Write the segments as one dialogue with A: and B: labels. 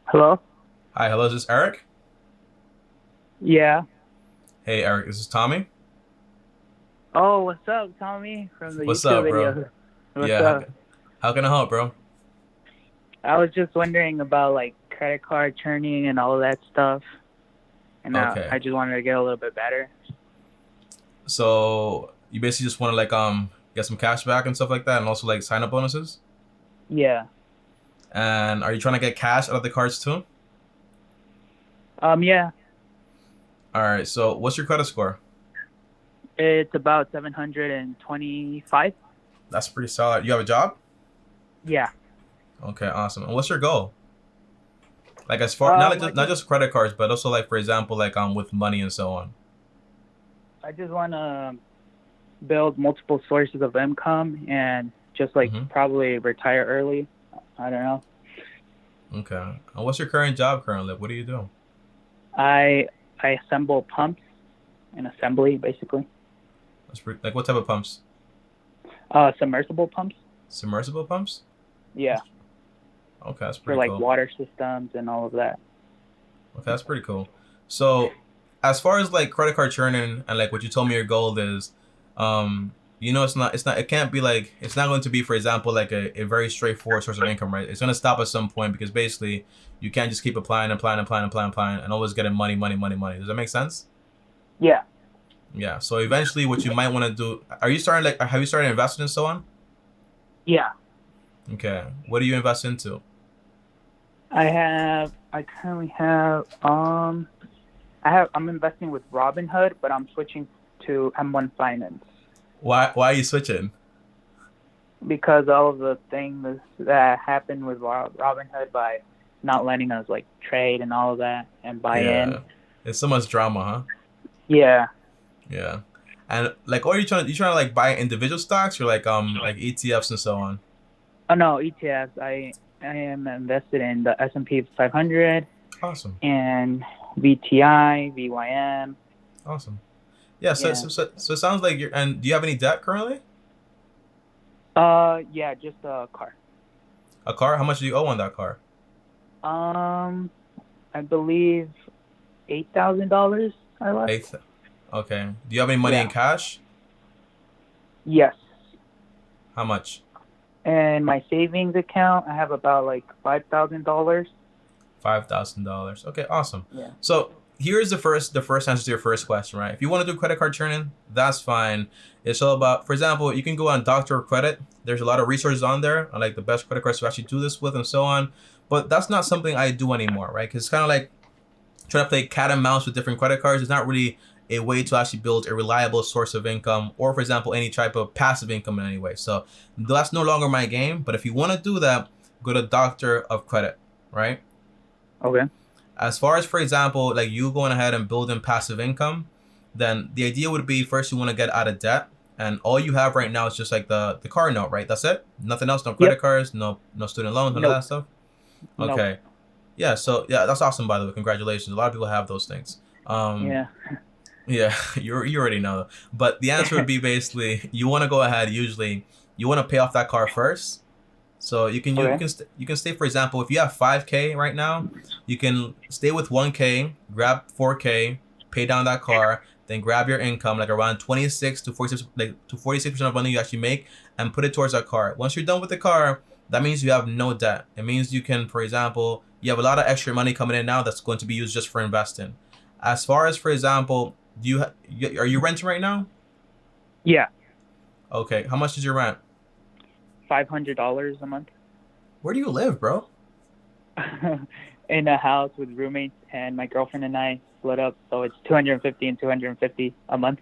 A: Hello?
B: Hi, hello, is this Eric?
A: Yeah.
B: Hey, Eric, this is Tommy.
A: Oh, what's up, Tommy? From the
B: What's
A: YouTube
B: up, bro?
A: video. What's
B: Yeah,
A: up?
B: how can I help, bro?
A: I was just wondering about like credit card churning and all of that stuff, and
B: Okay,
A: I just wanted to get a little bit better.
B: so you basically just want to get some cash back and stuff like that, and also like sign up bonuses.
A: Yeah.
B: And are you trying to get cash out of the cards too?
A: Yeah.
B: All right. So what's your credit score?
A: It's about 725.
B: That's pretty solid. You have a job?
A: Yeah.
B: Okay, awesome. And what's your goal? Like as far
A: I
B: not
A: just
B: just credit cards, but also like for example, with money and so on.
A: I just want to build multiple sources of income and just like
B: Mm-hmm.
A: probably retire early. I don't know.
B: Okay. And what's your current job currently? What do you do?
A: I I assemble pumps and assembly basically.
B: That's pretty, like what type of pumps?
A: Submersible pumps.
B: Submersible pumps?
A: Yeah.
B: Okay, that's
A: For
B: pretty
A: like
B: cool.
A: water systems and all of that.
B: Okay, that's pretty cool. So, as far as like credit card churning and like what you told me your goal is, it can't be like, it's not going to be, for example, like a very straightforward source of income, right? It's going to stop at some point because basically you can't just keep applying and always getting money, money, money, money. Does that make sense?
A: Yeah.
B: Yeah. So eventually what you might want to do, are you starting like, have you started investing and so on?
A: Yeah.
B: Okay. What do you invest into?
A: I currently have I'm investing with Robinhood, but I'm switching to M1 Finance
B: Why are you switching?
A: because all of the things that happened with Robinhood by not letting us like trade and all of that and buy in.
B: Yeah. It's so much drama, huh?
A: Yeah.
B: Yeah. And like, or you trying to like buy individual stocks or like ETFs and so on?
A: Oh no, ETFs. I am invested in the S&P 500
B: Awesome,
A: and VTI, VYM.
B: awesome. Yeah. So
A: Yeah.
B: so so, so it sounds like you're. And do you have any debt currently?
A: Yeah, just a car.
B: A car? How much do you owe on that car?
A: Um, I believe $8,000 I left.
B: Eighth. Okay. Do you have any money in
A: Yeah.
B: cash?
A: Yes.
B: How much?
A: And my savings account, I have about like $5,000.
B: $5,000. Okay, awesome.
A: Yeah.
B: So here's the first answer to your first question, right? If you want to do credit card churning, that's fine. It's all about, for example, you can go on Doctor Credit. There's a lot of resources on there on like the best credit cards to actually do this with and so on. But that's not something I do anymore, right? Because it's kind of like trying to play cat and mouse with different credit cards. It's not really a way to actually build a reliable source of income or, for example, any type of passive income in any way. So that's no longer my game. But if you want to do that, go to Doctor of Credit, right?
A: Okay.
B: As far as, for example, like you going ahead and building passive income, then the idea would be first you want to get out of debt. And all you have right now is just like the car note, right? That's it. Nothing else. No credit
A: Yep.
B: cards. No student loans. None of
A: Nope.
B: that stuff.
A: Nope.
B: Okay. Yeah. So yeah, that's awesome. By the way, congratulations. A lot of people have those things. Um,
A: Yeah.
B: yeah, you already know. But the answer would be basically you want to go ahead. Usually, you want to pay off that car first. So
A: Okay.
B: you can stay, for example, if you have 5K right now, you can stay with 1K, grab 4K, pay down that car, then grab your income like around 26 to 46% of money you actually make and put it towards that car. Once you're done with the car, that means you have no debt. It means you can, for example, you have a lot of extra money coming in now that's going to be used just for investing. As far as, for example, are you renting right now?
A: Yeah.
B: Okay, how much is your rent?
A: $500 a month.
B: Where do you live, bro?
A: In a house with roommates, and my girlfriend and I split up, so it's 250 and 250 a month.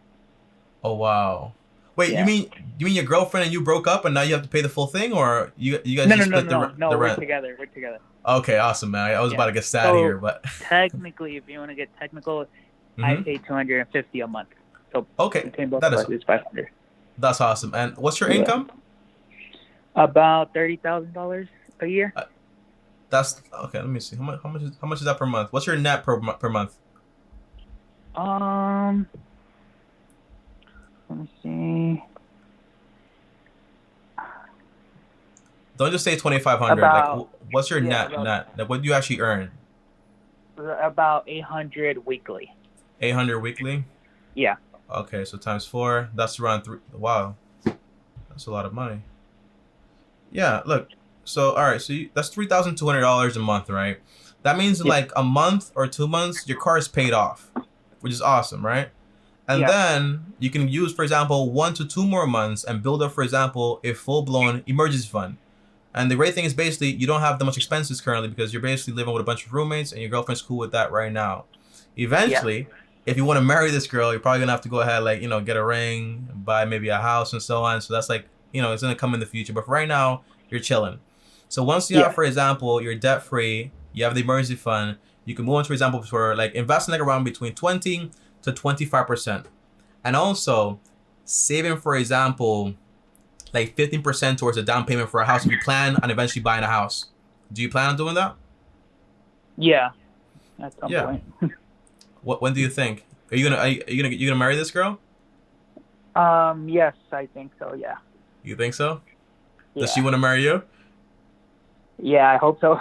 B: Oh wow. Wait,
A: Yeah.
B: you mean your girlfriend and you broke up and now you have to pay the full thing, or you guys
A: No, no,
B: just
A: no,
B: split
A: no, no, no.
B: the
A: We're
B: rent?
A: together. We're together.
B: Okay, awesome, man. I was about
A: Yeah.
B: to get sad here,
A: So
B: but
A: technically, if you want to get technical, I
B: hmm
A: pay 250 a month. So
B: okay,
A: between both
B: that
A: of
B: is
A: us, it's 500.
B: that's awesome. And what's your
A: Yeah.
B: income?
A: About $30,000 a year.
B: Uh, that's okay. Let me see. How much is that per month? What's your net per month?
A: Um, Let me see.
B: Don't just say 2,500. Like
A: About
B: What's your
A: Yeah,
B: net? Like, what do you actually earn?
A: about 800 weekly.
B: 800 weekly?
A: Yeah.
B: Okay, so times 4, that's around 3. Wow, that's a lot of money. Yeah, look. So, all right, so that's $3,200 a month, right? That means in like a month or 2 months, your car is paid off, which is awesome, right? And then you can use, for example, 1 to 2 more months and build up, for example, a full-blown emergency fund. And the great thing is basically you don't have that much expenses currently because you're basically living with a bunch of roommates and your girlfriend's cool with that right now. Eventually, if you want to marry this girl, you're probably gonna have to go ahead, like, get a ring, buy maybe a house and so on. So that's like, it's gonna come in the future. But for right now, you're chilling. So once you have, for example, you're debt free, you have the emergency fund, you can move on, for example, for like investing like around between 20 to 25%. And also saving, for example, like 15% towards a down payment for a house if you plan on eventually buying a house. Do you plan on doing that?
A: Yeah. At some point.
B: When do you think? Are you gonna marry this girl?
A: Yes, I think so, yeah.
B: You think so?
A: Yeah.
B: Does she want to marry you?
A: Yeah, I hope so.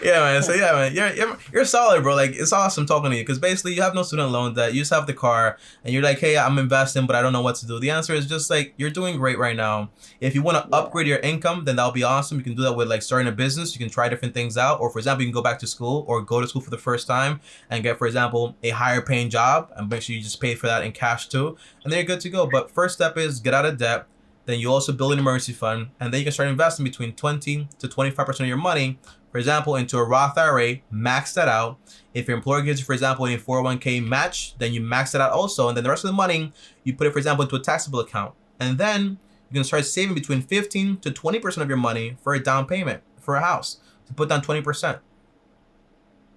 B: Yeah, man. So yeah, man, you're solid, bro. Like, it's awesome talking to you because basically you have no student loan debt. You just have the car, and you're like, hey, I'm investing, but I don't know what to do. The answer is just like you're doing great right now. If you want to upgrade your income, then that'll be awesome. You can do that with like starting a business. You can try different things out, or for example, you can go back to school or go to school for the first time and get, for example, a higher paying job, and make sure you just pay for that in cash too, and then you're good to go. But first step is get out of debt. Then you also build an emergency fund, and then you can start investing between 20 to 25% of your money, for example, into a Roth IRA, max that out. If your employer gives you, for example, a 401k match, then you max that out also, and then the rest of the money, you put it, for example, into a taxable account. And then you can start saving between 15 to 20% of your money for a down payment for a house, to put down 20%.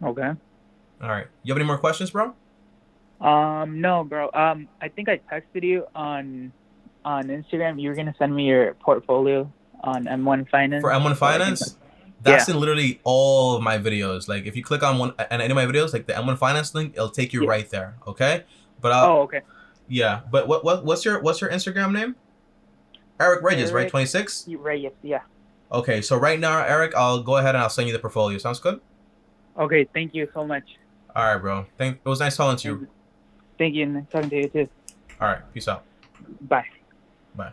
A: Okay.
B: All right. You have any more questions, bro?
A: No, bro. I think I texted you on Instagram. You were gonna send me your portfolio on M1 Finance.
B: For M1 Finance, that's in literally all of my videos. Like, if you click on any of my videos, like the M1 Finance link, it'll take you right there. Okay. But
A: okay.
B: Yeah. But what's your Instagram name? Eric Regis, right? 26.
A: Regis, yeah.
B: Okay. So right now, Eric, I'll go ahead and I'll send you the portfolio. Sounds good?
A: Okay. Thank you so much.
B: All right, bro. It was nice talking to you.
A: Thank you. Nice talking to you too.
B: All right. Peace out.
A: Bye.
B: Bye.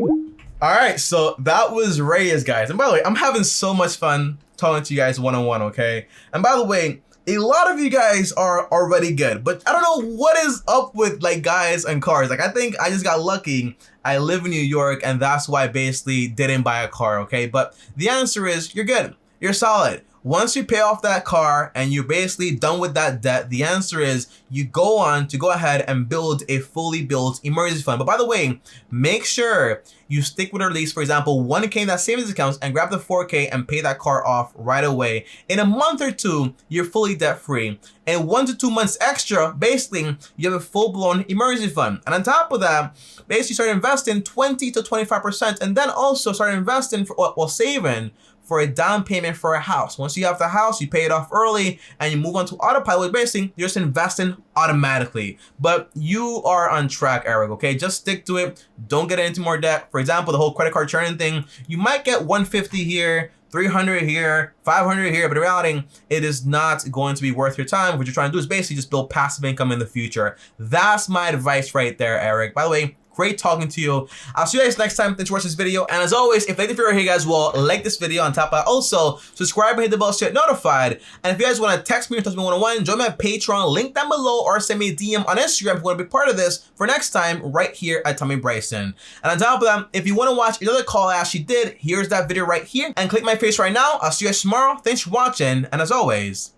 B: All right, so that was Reyes, guys. And by the way, I'm having so much fun talking to you guys one-on-one, okay? And by the way, a lot of you guys are already good, but I don't know what is up with like guys and cars. Like, I think I just got lucky. I live in New York, and that's why I basically didn't buy a car, okay? But the answer is you're good. You're solid. Once you pay off that car and you're basically done with that debt, the answer is you go ahead and build a fully built emergency fund. But by the way, make sure you stick with at least, for example, 1K in that savings account and grab the 4K and pay that car off right away. In a month or two, you're fully debt free. And 1 to 2 months extra, basically, you have a full-blown emergency fund. And on top of that, basically start investing 20 to 25%, and then also start investing saving for a down payment for a house. Once you have the house, you pay it off early and you move on to autopilot. Basically, you're just investing automatically. But you are on track, Eric, okay? Just stick to it. Don't get into more debt. For example, the whole credit card churning thing, you might get 150 here, 300 here, 500 here, but in reality, it is not going to be worth your time. What you're trying to do is basically just build passive income in the future. That's my advice right there, Eric. By the way, great talking to you. I'll see you guys next time. Thanks for watching this video. And as always, if you like the video here, guys, well, like this video on top of that. Also, subscribe and hit the bell to get notified. And if you guys want to text me or text me one-on-one, join my Patreon, link down below, or send me a DM on Instagram if you want to be part of this for next time right here at Tommy Bryson. And on top of that, if you want to watch another call I actually did, here's that video right here. And click my face right now. I'll see you guys tomorrow. Thanks for watching. And as always,